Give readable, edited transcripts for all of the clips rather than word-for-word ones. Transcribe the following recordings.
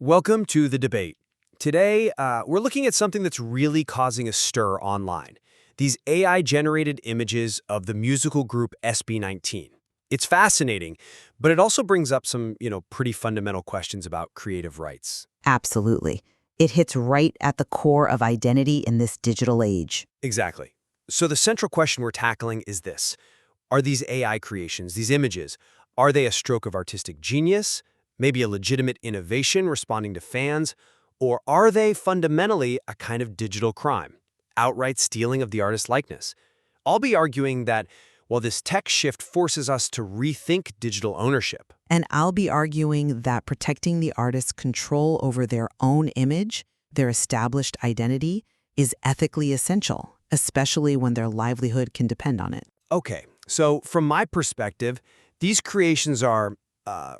Welcome to the debate. Today, we're looking at something that's really causing a stir online. These AI-generated images of the musical group SB19. It's fascinating, but it also brings up some, pretty fundamental questions about creative rights. Absolutely. It hits right at the core of identity in this digital age. Exactly. So the central question we're tackling is this. Are these AI creations, these images, are they a stroke of artistic genius, maybe a legitimate innovation responding to fans, or are they fundamentally a kind of digital crime, outright stealing of the artist's likeness? I'll be arguing that, while this tech shift forces us to rethink digital ownership. And I'll be arguing that protecting the artist's control over their own image, their established identity, is ethically essential, especially when their livelihood can depend on it. Okay, so from my perspective, these creations are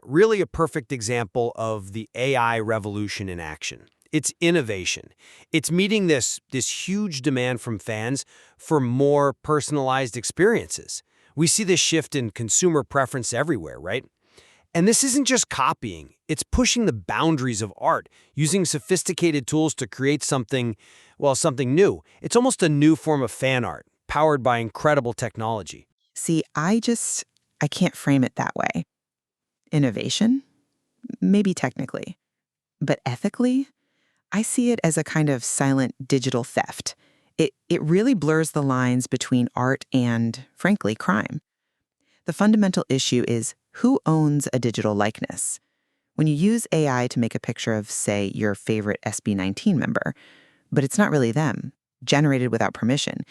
really a perfect example of the AI revolution in action. It's innovation. It's meeting this huge demand from fans for more personalized experiences. We see this shift in consumer preference everywhere, right? And this isn't just copying. It's pushing the boundaries of art, using sophisticated tools to create something new. It's almost a new form of fan art, powered by incredible technology. See, I can't frame it that way. Innovation? Maybe technically. But ethically? I see it as a kind of silent digital theft. It really blurs the lines between art and, frankly, crime. The fundamental issue is who owns a digital likeness? When you use AI to make a picture of, say, your favorite SB19 member, but it's not really them, generated without permission,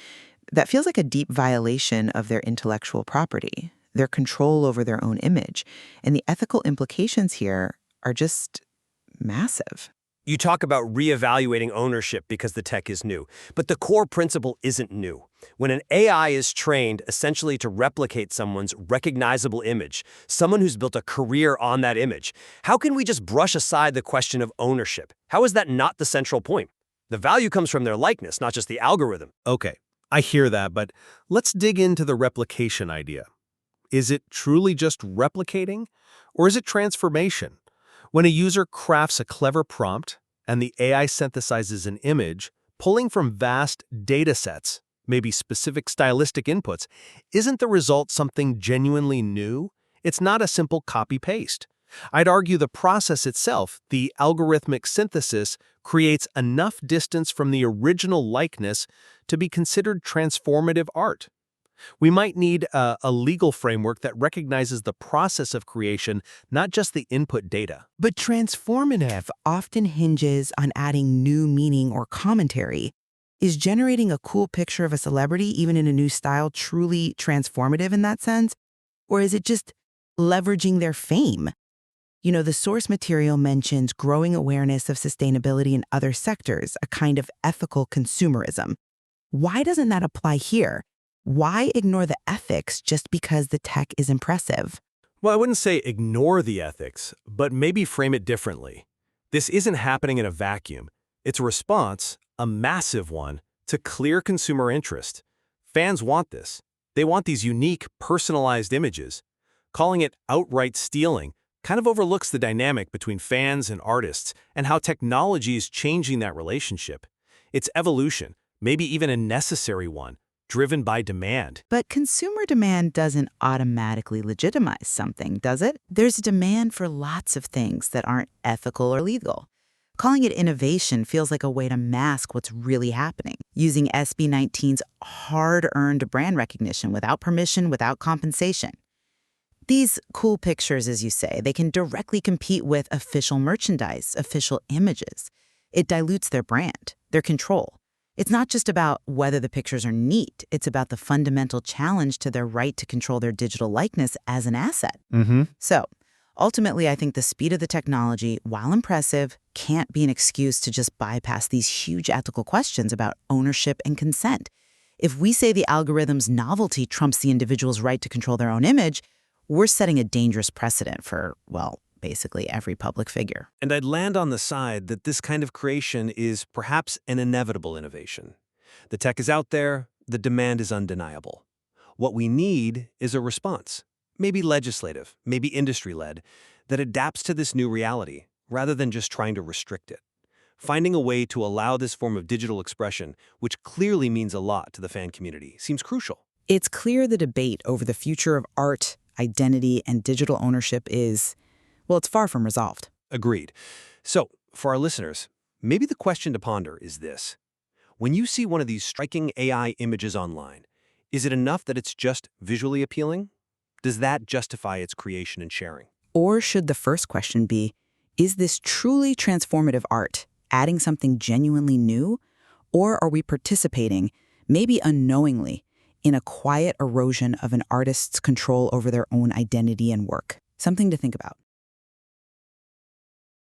that feels like a deep violation of their intellectual property, their control over their own image. And the ethical implications here are just massive. You talk about reevaluating ownership because the tech is new, but the core principle isn't new. When an AI is trained essentially to replicate someone's recognizable image, someone who's built a career on that image, how can we just brush aside the question of ownership? How is that not the central point? The value comes from their likeness, not just the algorithm. Okay, I hear that, but let's dig into the replication idea. Is it truly just replicating, or is it transformation? When a user crafts a clever prompt and the AI synthesizes an image, pulling from vast data sets, maybe specific stylistic inputs, isn't the result something genuinely new? It's not a simple copy-paste. I'd argue the process itself, the algorithmic synthesis, creates enough distance from the original likeness to be considered transformative art. We might need a legal framework that recognizes the process of creation, not just the input data. But transformative often hinges on adding new meaning or commentary. Is generating a cool picture of a celebrity, even in a new style, truly transformative in that sense? Or is it just leveraging their fame? The source material mentions growing awareness of sustainability in other sectors, a kind of ethical consumerism. Why doesn't that apply here? Why ignore the ethics just because the tech is impressive? Well, I wouldn't say ignore the ethics, but maybe frame it differently. This isn't happening in a vacuum. It's a response, a massive one, to clear consumer interest. Fans want this. They want these unique, personalized images. Calling it outright stealing kind of overlooks the dynamic between fans and artists and how technology is changing that relationship. It's evolution, maybe even a necessary one, driven by demand. But consumer demand doesn't automatically legitimize something, does it? There's a demand for lots of things that aren't ethical or legal. Calling it innovation feels like a way to mask what's really happening, using SB19's hard-earned brand recognition without permission, without compensation. These cool pictures, as you say, they can directly compete with official merchandise, official images. It dilutes their brand, their control. It's not just about whether the pictures are neat. It's about the fundamental challenge to their right to control their digital likeness as an asset. So, ultimately, I think the speed of the technology, while impressive, can't be an excuse to just bypass these huge ethical questions about ownership and consent. If we say the algorithm's novelty trumps the individual's right to control their own image, we're setting a dangerous precedent for, basically every public figure. And I'd land on the side that this kind of creation is perhaps an inevitable innovation. The tech is out there, the demand is undeniable. What we need is a response, maybe legislative, maybe industry-led, that adapts to this new reality, rather than just trying to restrict it. Finding a way to allow this form of digital expression, which clearly means a lot to the fan community, seems crucial. It's clear the debate over the future of art, identity, and digital ownership is, well, it's far from resolved. Agreed. So, for our listeners, maybe the question to ponder is this. When you see one of these striking AI images online, is it enough that it's just visually appealing? Does that justify its creation and sharing? Or should the first question be, is this truly transformative art, adding something genuinely new? Or are we participating, maybe unknowingly, in a quiet erosion of an artist's control over their own identity and work? Something to think about.